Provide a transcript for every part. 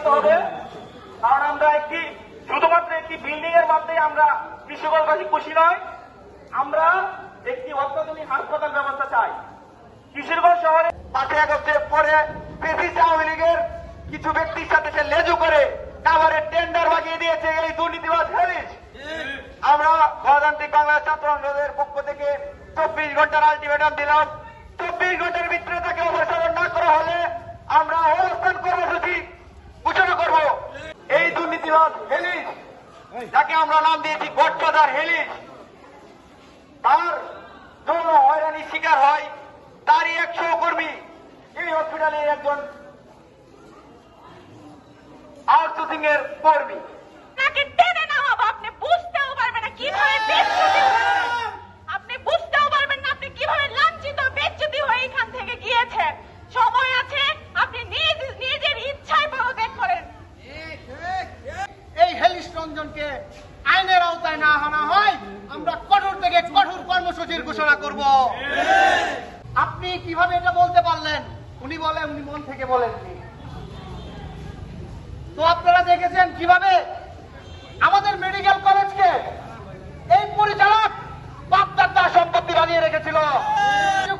করতে হবে, কারণ আমরা শুধুমাত্র একটি বিল্ডিং এর মাধ্যমে আমরা কিশোরগঞ্জবাসী খুশি নয়, আমরা একটি অত্যাধুনিক হাসপাতাল ব্যবস্থা চাই। কিশোরগঞ্জ শহরে 5 আগস্টের পরে ফ্যাসিস্ট আওয়ামী লীগের কিছু ব্যক্তির সাথে সে লেজু করে টাওয়ারের টেন্ডার বাগিয়ে দিয়েছে এই দুর্নীতিবাজ হেলিস। আমরা গণতান্ত্রিক বাংলাদেশ ছাত্র সংসদের পক্ষ থেকে 24 ঘন্টার আলটিমেটাম দিলাম। 24 ঘন্টার ভিতরে তাকে অপসারণ না করা হলে আমরা অবস্থান কর্মসূচি ঘোষণা করব। এই দুর্নীতিবাজ হেলিস, যাকে আমরা নাম দিয়েছি গডফাদার হেলিস, তার জন্য হয়রানির শিকার হয় তারই এক সহকর্মী এই হসপিটালের একজন আউটসোর্সিং এর কর্মী। তাকে টেনে না হবে, আপনি বুঝতেও পারবেন না কিভাবে বেজ্জতি হয়ে, আপনি বুঝতেও পারবেন না আপনি কিভাবে লাঞ্ছিত বেজ্জতি হয়ে এখান থেকে গিয়েছেন। সময় আছে, আপনি নিজের ইচ্ছায় পদত্যাগ করেন। এই হেলিস রঞ্জনকে আইনের আওতায় না আনা হয়, আমরা কঠোর থেকে কঠোর কর্মসূচির ঘোষণা করব। আপনি কিভাবে এটা বলতে পারলেন? উনি মন থেকে বলেননি। তো আপনারা দেখেছেন কিভাবে আমাদের মেডিকেল কলেজকে এই পরিচালক বাপদাদা সম্পত্তি বানিয়ে রেখেছিল।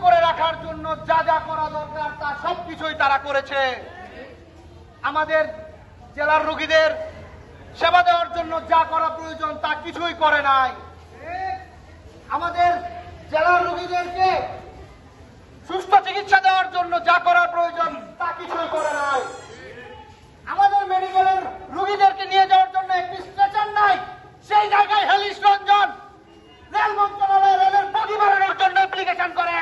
করে রাখার জন্য যা যা করা দরকার তা সবকিছুই তারা করেছে। আমাদের জেলার রোগীদের সেবা দেওয়ার জন্য যা করা প্রয়োজন তা কিছুই করে নাই। আমাদের জেলার রোগীদেরকে সুস্থ চিকিৎসা দেওয়ার জন্য যা করার প্রয়োজন তা কিছুই করে নাই। আমাদের মেডিকেলের রোগীদেরকে নিয়ে যাওয়ার জন্য একটি স্ট্রেচার নাই, সেই জায়গায় হেলিস রঞ্জন রেল মন্ত্রণালয়ে রেলের বগি বাড়ানোর জন্য অ্যাপ্লিকেশন করে।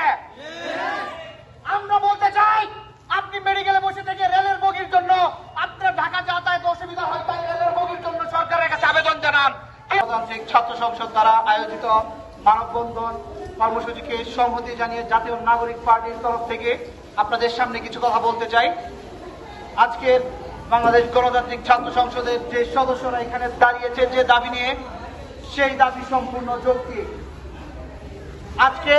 আমরা বলতে চাই, আপনি মেডিকেলে বসে থেকে রেলের বগির জন্য আপনার ঢাকা যাতায়াতে অসুবিধা হয়, তাই রেলের বগির জন্য সরকারের কাছে আবেদন জানান। গণতান্ত্রিক ছাত্র সংসদ দ্বারা আয়োজিত মানববন্ধন কর্মসূচিকে সংহতি জানিয়ে জাতীয় নাগরিক পার্টির তরফ থেকে আপনাদের সামনে কিছু কথা বলতে চাই। আজকের বাংলাদেশ গণতান্ত্রিক ছাত্র সংসদের যে সদস্যরা এখানে দাঁড়িয়েছে যে দাবি নিয়ে, সেই দাবি সম্পূর্ণ যৌক্তিক। আজকে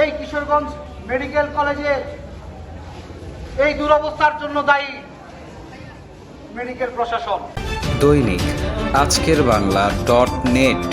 এই কিশোরগঞ্জ মেডিকেল কলেজের এই দুরবস্থার জন্য দায়ী মেডিকেল প্রশাসন। দৈনিক আজকের বাংলা .net